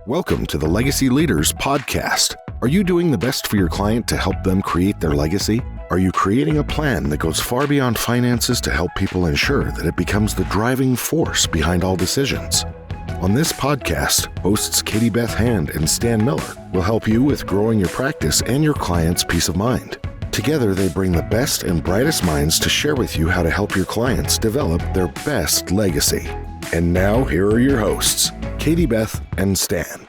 Welcome to the Legacy Leaders Podcast. Are you doing the best for your client to help them create their legacy? Are you creating a plan that goes far beyond finances to help people ensure that it becomes the driving force behind all decisions? On this podcast, hosts Katie Beth Hand and Stan Miller will help you with growing your practice and your clients' peace of mind. Together, they bring the best and brightest minds to share with you how to help your clients develop their best legacy. And now, here are your hosts, Katie Beth and Stan.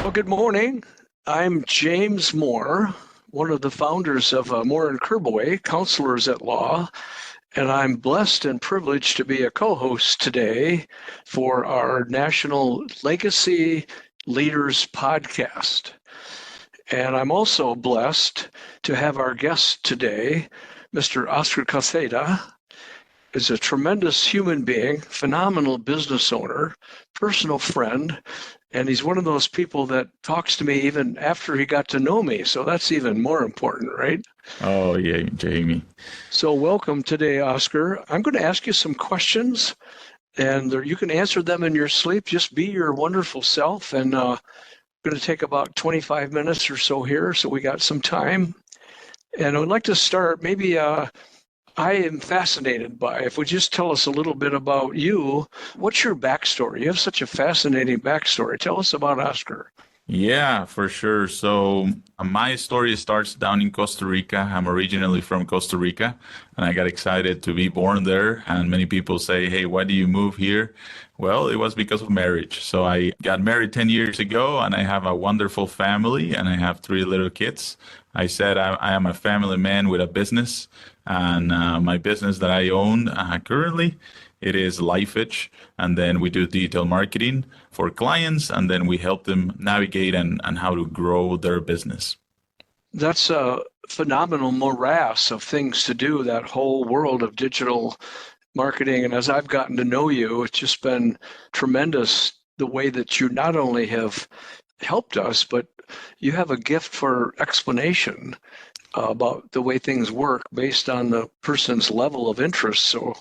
Well, good morning. I'm James Moore, one of the founders of Moore and Kerboway, Counselors at Law, and I'm blessed and privileged to be a co-host today for our National Legacy Leaders Podcast. And I'm also blessed to have our guest today, Mr. Oscar Quesada, is a tremendous human being, phenomenal business owner, personal friend, and he's one of those people that talks to me even after he got to know me. So that's even more important, right? Oh, yeah, Jamie. So welcome today, Oscar. I'm going to ask you some questions, and you can answer them in your sleep. Just be your wonderful self, and going to take about 25 minutes or so here, so we got some time. And I would like to start, maybe I am fascinated by, if we just tell us a little bit about you, what's your backstory? You have such a fascinating backstory. Tell us about Oscar. Yeah, for sure. So my story starts down in Costa Rica. I'm originally from Costa Rica, and I got excited to be born there. And many people say, hey, why do you move here? Well, it was because of marriage. So I got married 10 years ago, and I have a wonderful family, and I have 3 little kids. I said I am a family man with a business, and my business that I own currently, it is LifeEdge, and then we do digital marketing for clients, and then we help them navigate and how to grow their business. That's a phenomenal morass of things to do, that whole world of digital marketing. And as I've gotten to know you, it's just been tremendous the way that you not only have helped us, but you have a gift for explanation about the way things work based on the person's level of interest. So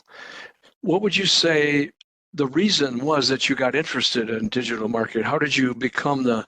what would you say the reason was that you got interested in digital marketing? How did you become the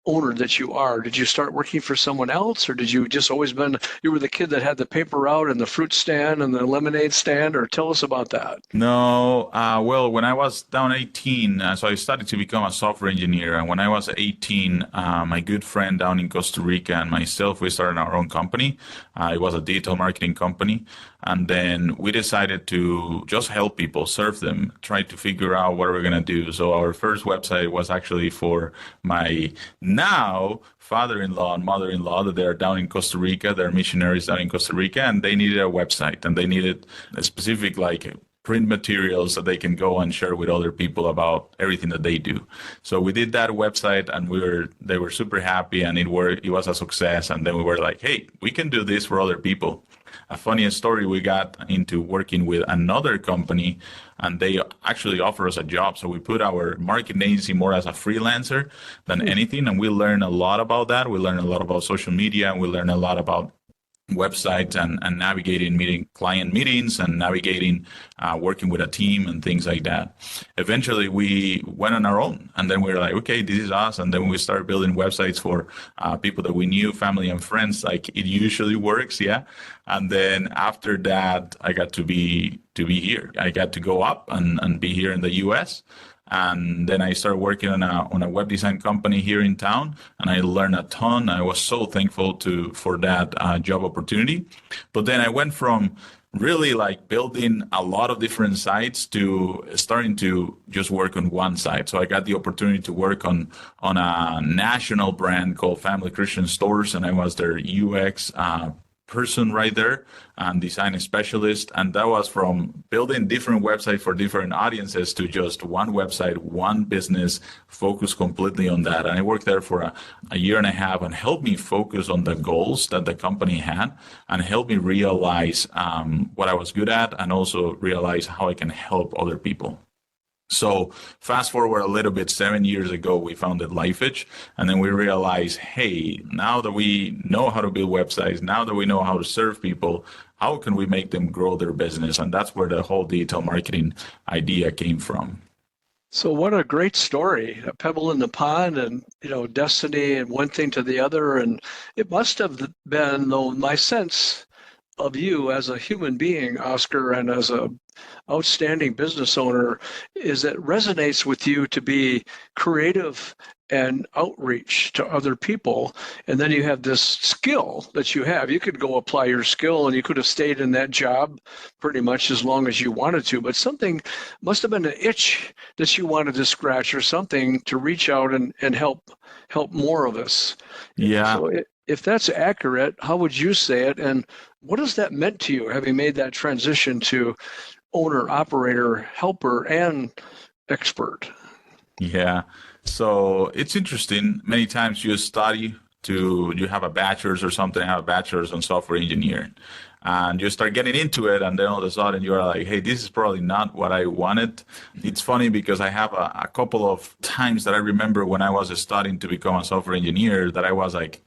owner that you are? Did you start working for someone else, or did you just always you were the kid that had the paper route and the fruit stand and the lemonade stand, or tell us about that? No, well, when I was down 18, so I started to become a software engineer. And when I was 18, my good friend down in Costa Rica and myself, we started our own company. It was a digital marketing company. And then we decided to just help people, serve them, try to figure out what we're going to do. So our first website was actually for my now father-in-law and mother-in-law, that they're down in Costa Rica. They're missionaries down in Costa Rica, and they needed a website, and they needed a specific print materials that they can go and share with other people about everything that they do. So we did that website, and they were super happy, and it was a success. And then we were like, hey, we can do this for other people. A funny story, we got into working with another company, and they actually offer us a job. So we put our marketing agency more as a freelancer than anything, and we learned a lot about that. We learned a lot about social media, and we learned a lot about websites and navigating client meetings and navigating working with a team and things like that. Eventually, we went on our own, and then we were like, okay, this is us. And then we started building websites for people that we knew, family and friends, like it usually works, yeah. And then after that, I got to be here. I got to go up and be here in the U.S. And then I started working on a web design company here in town, and I learned a ton. I was so thankful for that job opportunity. But then I went from really building a lot of different sites to starting to just work on one site. So I got the opportunity to work on a national brand called Family Christian Stores, and I was their UX person right there and design specialist. And that was from building different websites for different audiences to just one website, one business, focus completely on that. And I worked there for a year and a half, and helped me focus on the goals that the company had, and helped me realize what I was good at, and also realize how I can help other people. So fast forward a little bit, 7 years ago, we founded LifeEdge, and then we realized, hey, now that we know how to build websites, now that we know how to serve people, how can we make them grow their business? And that's where the whole digital marketing idea came from. So what a great story, a pebble in the pond and, destiny and one thing to the other. And it must have been, though, my sense of you as a human being, Oscar, and as a outstanding business owner is it resonates with you to be creative and outreach to other people. And then you have this skill that you have. You could go apply your skill and you could have stayed in that job pretty much as long as you wanted to, but something must have been an itch that you wanted to scratch or something to reach out and help more of us. Yeah. So if that's accurate, how would you say it? And what has that meant to you, having made that transition to owner, operator, helper, and expert? Yeah. So it's interesting. Many times you study you have a bachelor's or something, have a bachelor's on software engineering, and you start getting into it, and then all of a sudden you're like, hey, this is probably not what I wanted. It's funny because I have a couple of times that I remember when I was studying to become a software engineer that I was like,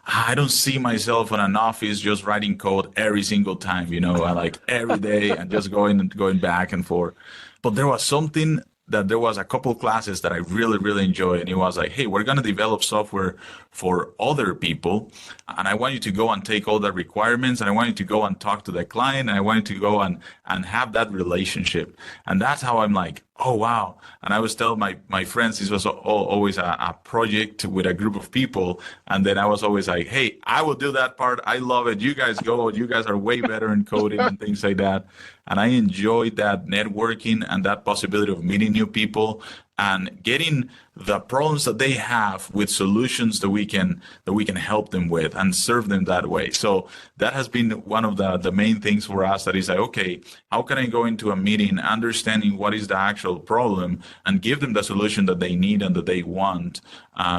I don't see myself in an office just writing code every single time, I like every day and just going back and forth. But there was something that there was a couple classes that I really, really enjoyed. And it was like, hey, we're going to develop software for other people. And I want you to go and take all the requirements. And I want you to go and talk to the client. And I want you to go and have that relationship. And that's how I'm like, oh, wow. And I was telling my friends, this was always a project with a group of people. And then I was always like, hey, I will do that part. I love it. You guys go. You guys are way better in coding and things like that. And I enjoyed that networking and that possibility of meeting new people and getting the problems that they have with solutions that we can help them with and serve them that way. So that has been one of the main things for us, that is like, okay, how can I go into a meeting understanding what is the actual problem and give them the solution that they need and that they want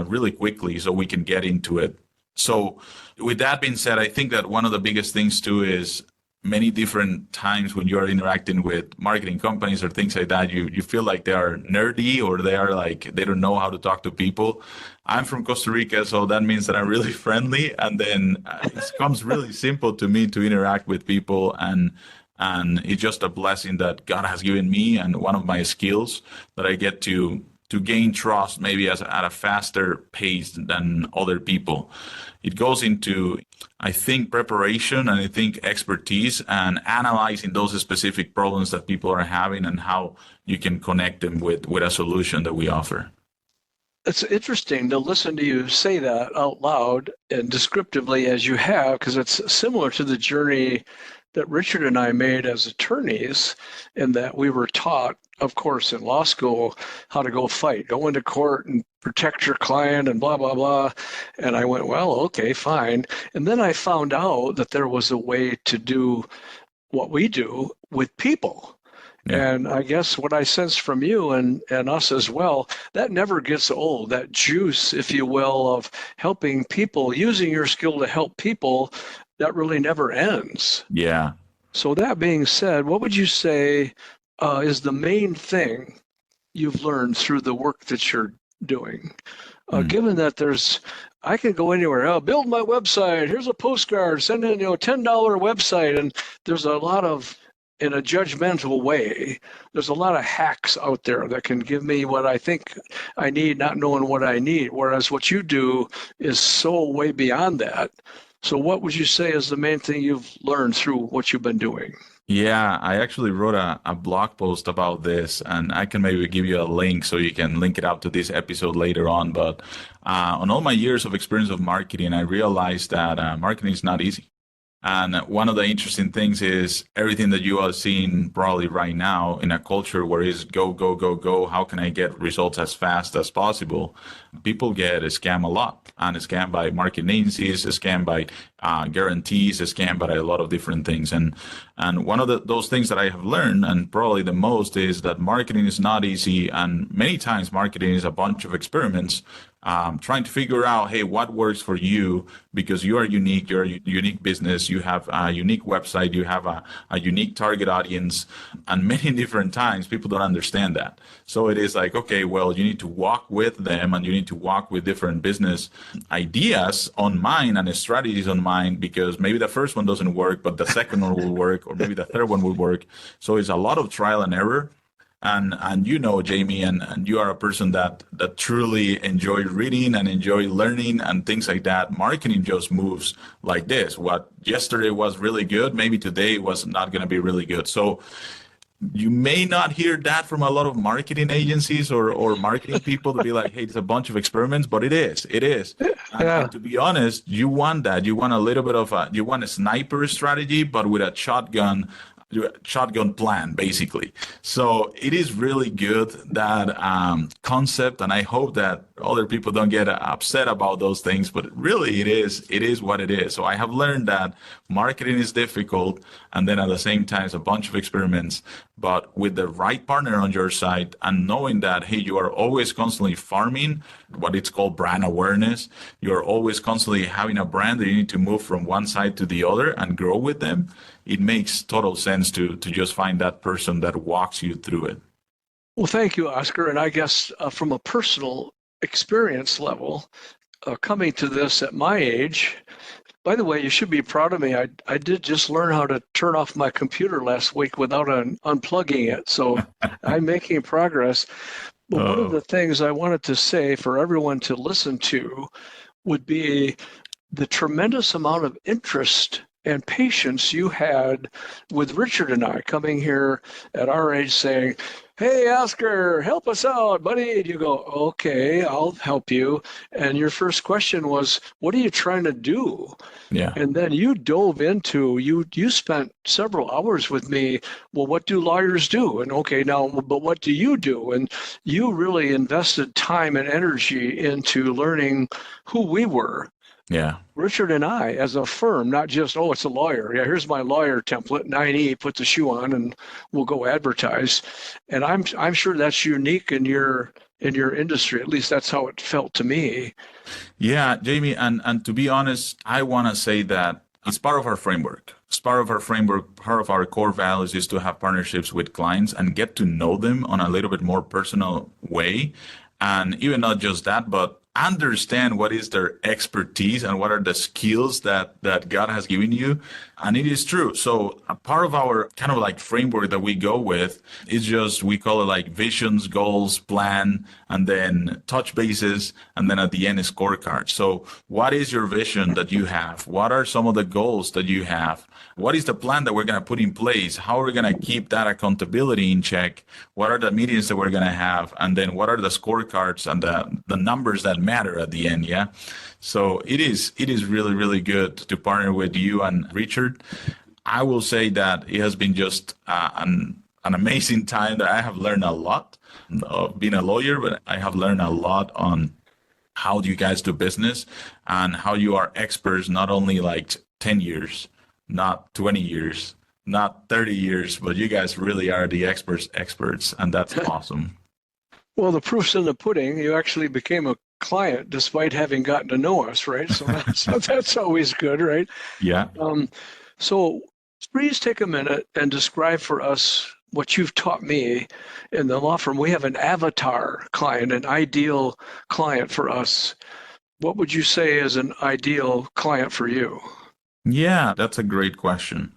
really quickly so we can get into it. So with that being said, I think that one of the biggest things too is many different times when you are interacting with marketing companies or things like that, you feel like they are nerdy or they are like, they don't know how to talk to people. I'm from Costa Rica, so that means that I'm really friendly. And then it becomes really simple to me to interact with people. And it's just a blessing that God has given me and one of my skills that I get to gain trust maybe at a faster pace than other people. It goes into, I think, preparation and I think expertise and analyzing those specific problems that people are having and how you can connect them with a solution that we offer. It's interesting to listen to you say that out loud and descriptively as you have, because it's similar to the journey that Richard and I made as attorneys, in that we were taught, of course, in law school, how to go fight, go into court and protect your client and blah, blah, blah. And I went, well, okay, fine. And then I found out that there was a way to do what we do with people. Yeah. And I guess what I sense from you and us as well, that never gets old, that juice, if you will, of helping people, using your skill to help people, that really never ends. Yeah. So that being said, what would you say is the main thing you've learned through the work that you're doing? Given that I can go anywhere, build my website, here's a postcard, send in, $10 website, and there's a lot of, in a judgmental way, there's a lot of hacks out there that can give me what I think I need, not knowing what I need, whereas what you do is so way beyond that. So what would you say is the main thing you've learned through what you've been doing? Yeah, I actually wrote a blog post about this, and I can maybe give you a link so you can link it out to this episode later on. But on all my years of experience of marketing, I realized that marketing is not easy. And one of the interesting things is everything that you are seeing probably right now in a culture where it's go, go, go, go. How can I get results as fast as possible? People get scammed a lot, and scammed by marketing agencies, scammed by guarantees, scammed by a lot of different things. And one of those things that I have learned, and probably the most, is that marketing is not easy. And many times marketing is a bunch of experiments. Trying to figure out, hey, what works for you, because you are unique, you're a unique business, you have a unique website, you have a unique target audience, and many different times people don't understand that. So it is like, okay, well, you need to walk with them and you need to walk with different business ideas on mine and strategies on mine, because maybe the first one doesn't work, but the second one will work, or maybe the third one will work. So it's a lot of trial and error. And you know, Jamie, and you are a person that truly enjoy reading and enjoy learning and things like that. Marketing just moves like this. What yesterday was really good, maybe today was not going to be really good. So you may not hear that from a lot of marketing agencies or marketing people to be like, hey, it's a bunch of experiments, but it is. And to be honest, you want that. You want a little bit of you want a sniper strategy, but with a shotgun plan, basically. So it is really good, that concept, and I hope that other people don't get upset about those things, but really it is what it is. So I have learned that marketing is difficult, and then at the same time it's a bunch of experiments, but with the right partner on your side and knowing that, hey, you are always constantly farming what it's called brand awareness. You're always constantly having a brand that you need to move from one side to the other and grow with them. It makes total sense to just find that person that walks you through it. Well, thank you, Oscar. And I guess from a personal experience level, coming to this at my age, by the way, you should be proud of me. I did just learn how to turn off my computer last week without unplugging it. So I'm making progress. But one of the things I wanted to say for everyone to listen to would be the tremendous amount of interest and patience you had with Richard and I coming here at our age saying, hey, Oscar, help us out, buddy. And you go, okay, I'll help you. And your first question was, what are you trying to do? Yeah. And then you dove into, you spent several hours with me. Well, what do lawyers do? And okay, now, but what do you do? And you really invested time and energy into learning who we were. Yeah. Richard and I, as a firm, not just, oh, it's a lawyer. Yeah, here's my lawyer template, 9E, put the shoe on, and we'll go advertise. And I'm sure that's unique in your industry. At least that's how it felt to me. Yeah, Jamie, and to be honest, I want to say that it's part of our framework. It's part of our framework. Part of our core values is to have partnerships with clients and get to know them on a little bit more personal way. And even not just that, but understand what is their expertise and what are the skills that God has given you. And it is true. So a part of our kind of like framework that we go with is just, we call it like visions, goals, plan, and then touch bases. And then at the end is scorecards. So what is your vision that you have? What are some of the goals that you have? What is the plan that we're going to put in place? How are we going to keep that accountability in check? What are the meetings that we're going to have? And then what are the scorecards and the numbers that matter at the end? Yeah. So it is really, really good to partner with you and Richard. I will say that it has been just an amazing time that I have learned a lot of being a lawyer, but I have learned a lot on how do you guys do business and how you are experts, not only like 10 years, not 20 years, not 30 years, but you guys really are the experts, and that's awesome. Well, the proof's in the pudding. You actually became a client despite having gotten to know us, right? So that's always good, right? Yeah. So please take a minute and describe for us what you've taught me in the law firm. We have an avatar client, an ideal client for us. What would you say is an ideal client for you? Yeah, that's a great question.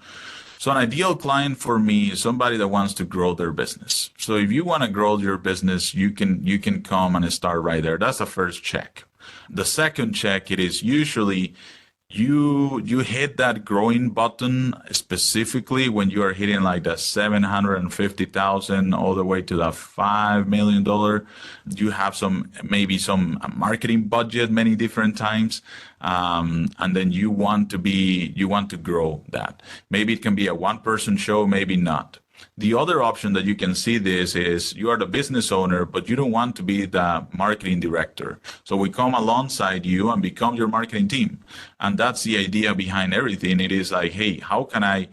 So an ideal client for me is somebody that wants to grow their business. So if you want to grow your business, you can come and start right there. That's the first check. The second check, it is usually you hit that growing button specifically when you are hitting like the 750,000 all the way to the $5 million. You have maybe some marketing budget many different times. And then you want to grow that. Maybe it can be a one-person show, maybe not. The other option that you can see this is you are the business owner, but you don't want to be the marketing director. So we come alongside you and become your marketing team. And that's the idea behind everything. It is like, hey, how can I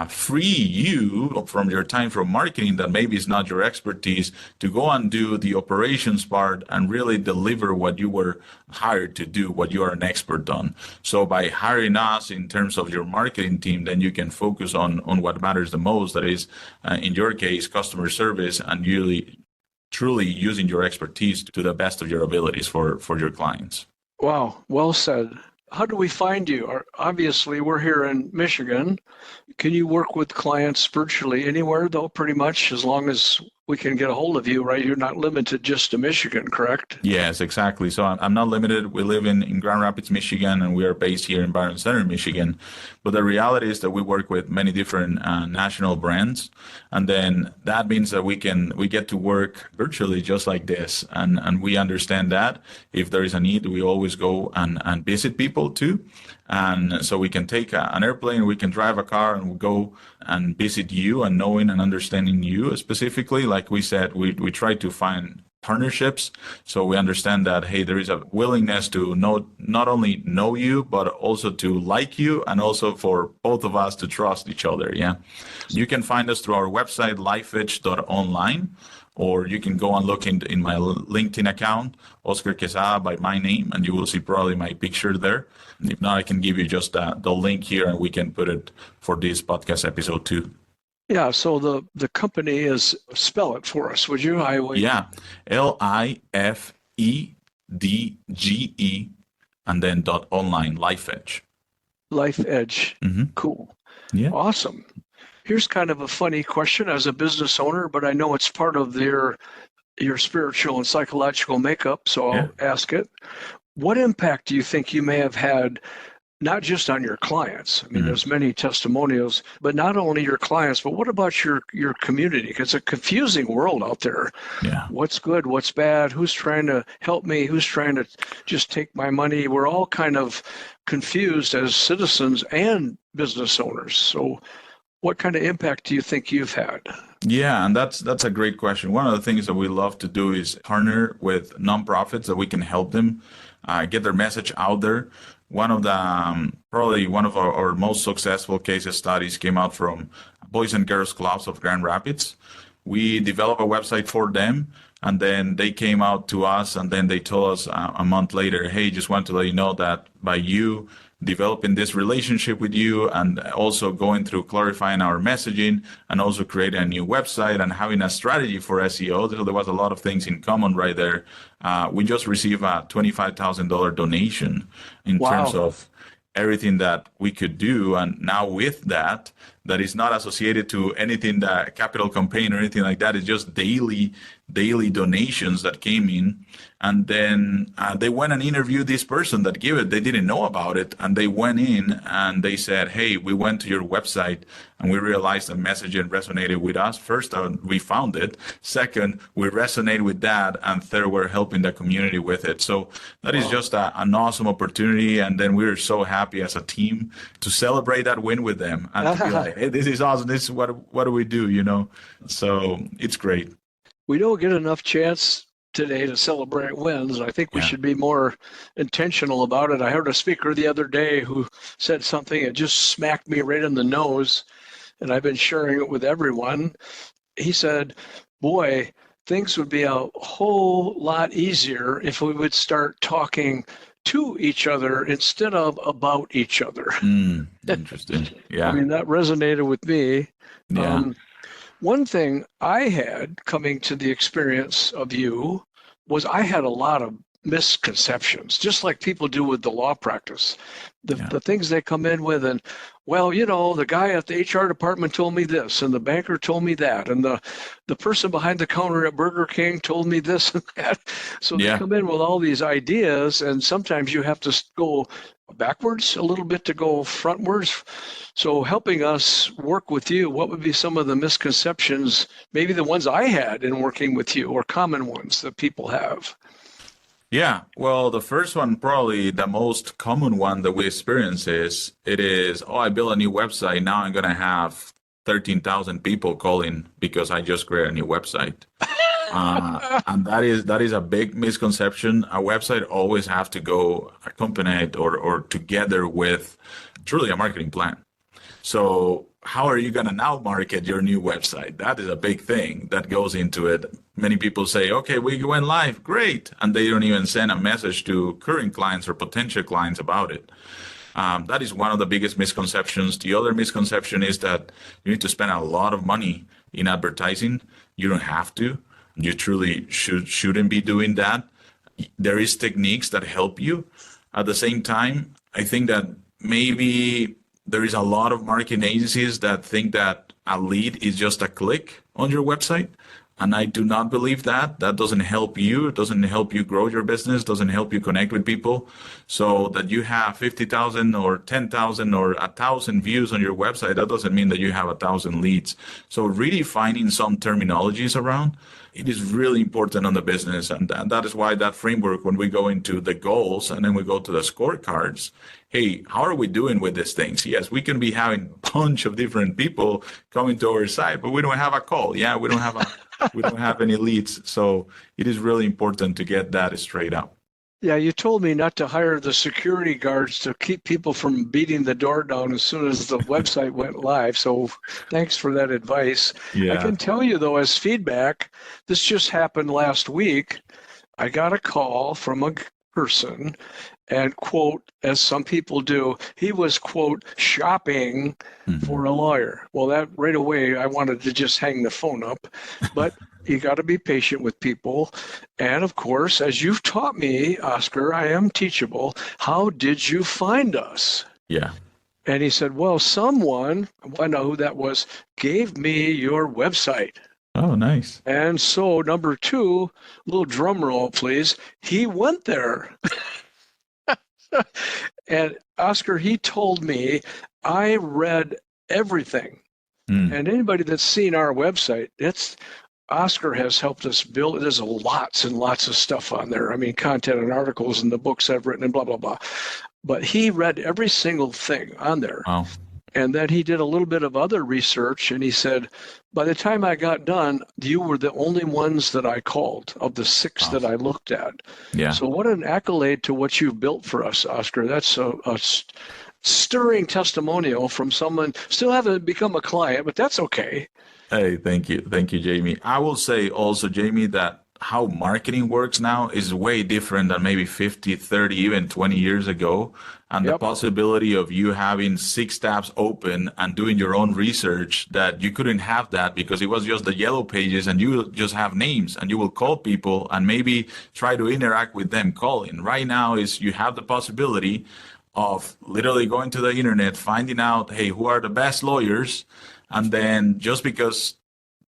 free you from your time from marketing that maybe is not your expertise to go and do the operations part and really deliver what you were hired to do, what you are an expert on. So by hiring us in terms of your marketing team, then you can focus on what matters the most. That is, in your case, customer service, and really truly using your expertise to the best of your abilities for your clients. Wow, well said. How do we find you? Obviously, we're here in Michigan. Can you work with clients virtually anywhere, though, pretty much, as long as we can get a hold of you, right? You're not limited just to Michigan, correct? Yes, exactly. So I'm not limited. We live in Grand Rapids, Michigan, and we are based here in Byron Center, Michigan. But the reality is that we work with many different national brands, and then that means that we get to work virtually just like this, and we understand that if there is a need, we always go and visit people too. And so we can take an airplane, we can drive a car, and we go and visit you, and knowing and understanding you specifically. Like we said, we try to find partnerships, so we understand that, hey, there is a willingness to not only know you, but also to like you, and also for both of us to trust each other. Yeah, you can find us through our website, lifeedge.online, or you can go and look in my LinkedIn account, Oscar Quesada, by my name, and you will see probably my picture there. And if not, I can give you just the link here, and we can put it for this podcast episode too. Yeah, so the company is, spell it for us, would you? Yeah, LIFEDGE, and then .online, Life Edge. Life Edge. Mm-hmm. Cool. Yeah. Awesome. Here's kind of a funny question as a business owner, but I know it's part of your spiritual and psychological makeup, so I'll ask it. What impact do you think you may have had, not just on your clients? I mean, there's many testimonials, but not only your clients, but what about your community? Because it's a confusing world out there. Yeah. What's good? What's bad? Who's trying to help me? Who's trying to just take my money? We're all kind of confused as citizens and business owners. So what kind of impact do you think you've had? Yeah, and that's a great question. One of the things that we love to do is partner with nonprofits that we can help them get their message out there. One of the probably one of our most successful case studies came out from Boys and Girls Clubs of Grand Rapids. We developed a website for them, and then they came out to us, and then they told us a month later, hey, just want to let you know that by you developing this relationship with you, and also going through clarifying our messaging, and also creating a new website and having a strategy for SEO. So there was a lot of things in common right there. We just received a $25,000 donation in terms of everything that we could do. And now with that is not associated to anything, that capital campaign or anything like that. It's just daily donations that came in. And then they went and interviewed this person that gave it. They didn't know about it. And they went in and they said, hey, we went to your website and we realized the messaging resonated with us. First, we found it. Second, we resonate with that. And third, we're helping the community with it. So that is just an awesome opportunity. And then we're so happy as a team to celebrate that win with them and to be like, hey, this is awesome. This is what do we do, you know? So it's great. We don't get enough chance today to celebrate wins. I think we should be more intentional about it. I heard a speaker the other day who said something that just smacked me right in the nose, and I've been sharing it with everyone. He said, boy, things would be a whole lot easier if we would start talking to each other instead of about each other. Interesting. Yeah. I mean, that resonated with me. Yeah. One thing I had coming to the experience of you was I had a lot of misconceptions, just like people do with the law practice. The things they come in with, and, well, you know, the guy at the HR department told me this, and the banker told me that, and the person behind the counter at Burger King told me this and that. So they come in with all these ideas, and sometimes you have to go backwards a little bit to go frontwards. So helping us work with you, what would be some of the misconceptions, maybe the ones I had in working with you, or common ones that people have? Yeah, well, the first one, probably the most common one that we experience is, I built a new website. Now I'm going to have 13,000 people calling because I just created a new website. And that is a big misconception. A website always have to go accompanied or together with truly a marketing plan. So how are you going to now market your new website? That is a big thing that goes into it. Many people say, okay, we went live, great. And they don't even send a message to current clients or potential clients about it. That is one of the biggest misconceptions. The other misconception is that you need to spend a lot of money in advertising. You don't have to. You truly shouldn't be doing that. There is techniques that help you. At the same time, I think that maybe there is a lot of marketing agencies that think that a lead is just a click on your website. And I do not believe that. That doesn't help you. It doesn't help you grow your business, doesn't help you connect with people. So that you have 50,000 or 10,000 or 1,000 views on your website, that doesn't mean that you have 1,000 leads. So really finding some terminologies around, it is really important on the business. And that is why that framework, when we go into the goals and then we go to the scorecards, hey, how are we doing with these things? Yes, we can be having a bunch of different people coming to our site, but we don't have a call. Yeah, we don't have any leads. So it is really important to get that straight up. Yeah, you told me not to hire the security guards to keep people from beating the door down as soon as the website went live. So thanks for that advice. Yeah. I can tell you, though, as feedback, this just happened last week. I got a call from a person and, quote, as some people do, he was, quote, shopping for a lawyer. Well, that right away, I wanted to just hang the phone up. But you got to be patient with people. And of course, as you've taught me, Oscar, I am teachable. How did you find us? Yeah. And he said, well, someone, I know who that was, gave me your website. Oh, nice. And so, number two, little drum roll, please. He went there. And Oscar, he told me, I read everything. And anybody that's seen our website, Oscar has helped us build. There's lots and lots of stuff on there. I mean, content and articles and the books I've written and blah, blah, blah. But he read every single thing on there. Wow. And then he did a little bit of other research, and he said, by the time I got done, you were the only ones that I called of the 6 that I looked at. Yeah. So what an accolade to what you've built for us, Oscar. That's a stirring testimonial from someone. Still haven't become a client, but that's okay. Hey, thank you. Thank you, Jamie. I will say also, Jamie, that how marketing works now is way different than maybe 50, 30, even 20 years ago. And the possibility of you having 6 tabs open and doing your own research, that you couldn't have that because it was just the yellow pages and you just have names and you will call people and maybe try to interact with them calling. Right now is you have the possibility of literally going to the internet, finding out, hey, who are the best lawyers? And then just because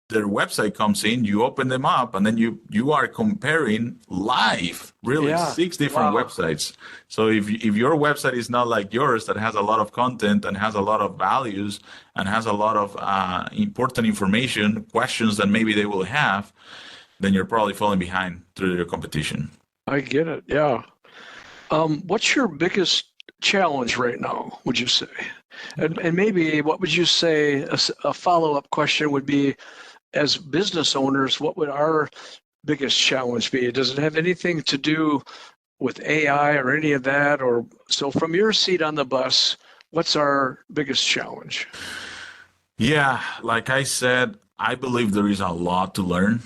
their website comes in, you open them up, and then you are comparing live, really 6 different websites. So if your website is not like yours, that has a lot of content and has a lot of values and has a lot of important information, questions that maybe they will have, then you're probably falling behind through your competition. I get it. Yeah. What's your biggest challenge right now, would you say? And maybe what would you say a follow-up question would be, as business owners, what would our biggest challenge be? Does it have anything to do with AI or any of that? Or so from your seat on the bus, what's our biggest challenge? Yeah, like I said, I believe there is a lot to learn.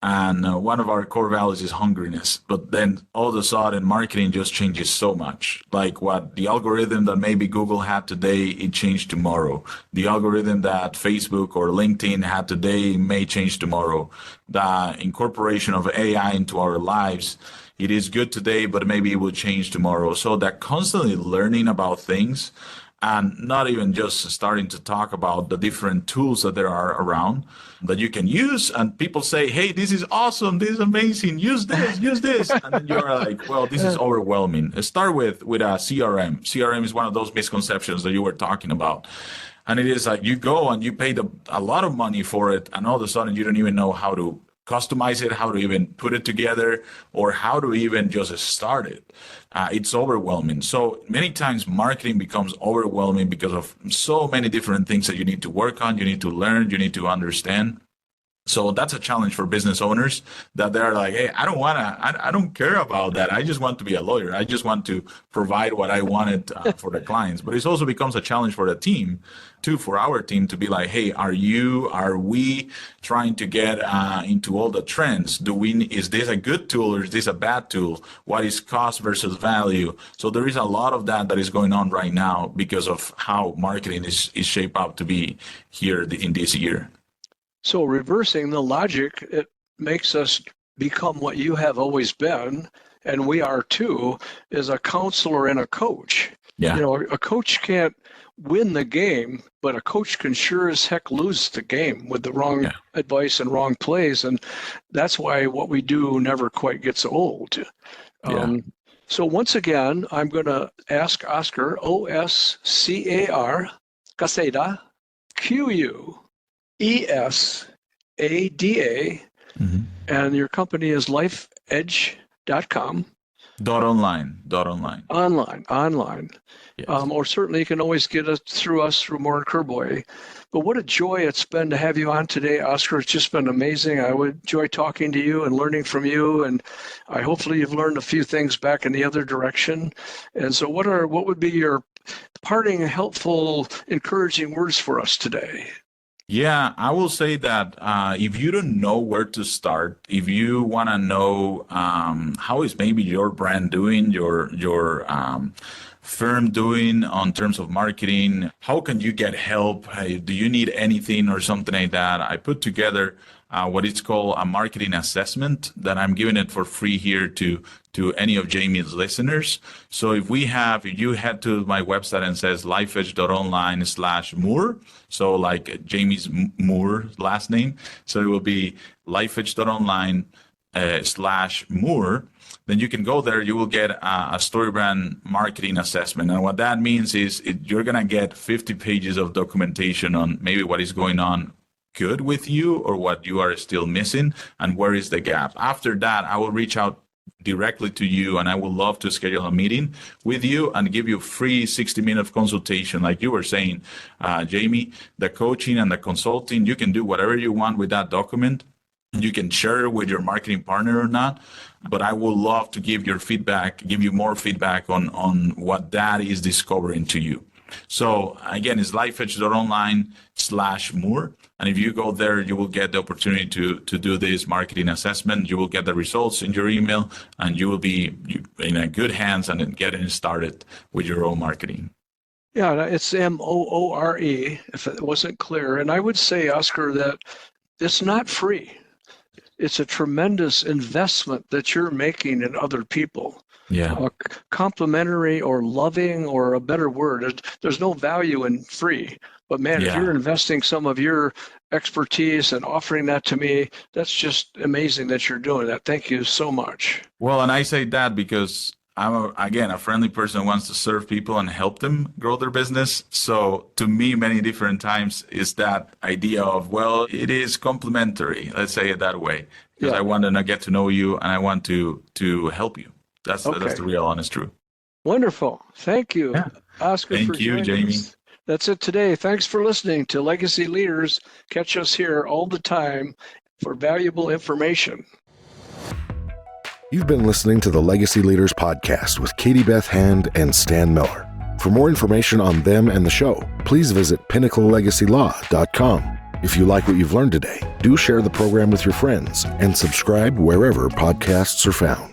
And one of our core values is hungriness. But then all of a sudden, marketing just changes so much. Like what the algorithm that maybe Google had today, it changed tomorrow. The algorithm that Facebook or LinkedIn had today may change tomorrow. The incorporation of AI into our lives, it is good today, but maybe it will change tomorrow. So that constantly learning about things, and not even just starting to talk about the different tools that there are around that you can use. And people say, hey, this is awesome. This is amazing. Use this. And then you're like, well, this is overwhelming. Start with a CRM. CRM is one of those misconceptions that you were talking about. And it is like you go and you pay a lot of money for it. And all of a sudden you don't even know how to customize it, how to even put it together, or how to even just start it. It's overwhelming. So many times marketing becomes overwhelming because of so many different things that you need to work on, you need to learn, you need to understand. So that's a challenge for business owners, that they're like, hey, I don't care about that. I just want to be a lawyer. I just want to provide what I wanted for the clients. But it also becomes a challenge for the team too, for our team to be like, hey, are we trying to get into all the trends? Is this a good tool or is this a bad tool? What is cost versus value? So there is a lot of that is going on right now because of how marketing is shaped up to be here in this year. So reversing the logic, it makes us become what you have always been, and we are too, is a counselor and a coach. Yeah. You know, a coach can't win the game, but a coach can sure as heck lose the game with the wrong advice and wrong plays. And that's why what we do never quite gets old. So once again, I'm going to ask Oscar, Oscar, Quesada, Quesada, and your company is lifeedge.com. Online. Online. Yes. Or certainly you can always get us through Moore & Kerboy. But what a joy it's been to have you on today, Oscar. It's just been amazing. I would enjoy talking to you and learning from you. And hopefully you've learned a few things back in the other direction. And so what would be your parting, helpful, encouraging words for us today? Yeah, I will say that if you don't know where to start, if you want to know how is maybe your brand doing, your firm doing on terms of marketing, how can you get help? Do you need anything or something like that? I put together what is called a marketing assessment that I'm giving it for free here to any of Jamie's listeners. So if you head to my website and says lifeedge.online/Moore, so like Jamie's Moore last name, so it will be lifeedge.online/Moore. Then you can go there, you will get a story brand marketing assessment. And what that means is you're going to get 50 pages of documentation on maybe what is going on good with you or what you are still missing and where is the gap. After that, I will reach out directly to you and I would love to schedule a meeting with you and give you free 60-minute consultation. Like you were saying, Jamie, the coaching and the consulting, you can do whatever you want with that document. You can share it with your marketing partner or not, but I would love to give you more feedback on what that is discovering to you. So again, it's lifeedge.online/Moore. And if you go there, you will get the opportunity to do this marketing assessment. You will get the results in your email and you will be in a good hands and getting started with your own marketing. Yeah, it's Moore, if it wasn't clear. And I would say, Oscar, that it's not free. It's a tremendous investment that you're making in other people. Yeah. Complimentary or loving or a better word. There's no value in free. But man, if you're investing some of your expertise and offering that to me, that's just amazing that you're doing that. Thank you so much. Well, and I say that because I'm, a friendly person who wants to serve people and help them grow their business. So to me, many different times is that idea of, well, it is complementary. Let's say it that way. Because I want to get to know you and I want to help you. That's the real honest truth. Wonderful. Thank you, Oscar. Thank you, Jamie. That's it today. Thanks for listening to Legacy Leaders. Catch us here all the time for valuable information. You've been listening to the Legacy Leaders Podcast with Katie Beth Hand and Stan Miller. For more information on them and the show, please visit pinnaclelegacylaw.com. If you like what you've learned today, do share the program with your friends and subscribe wherever podcasts are found.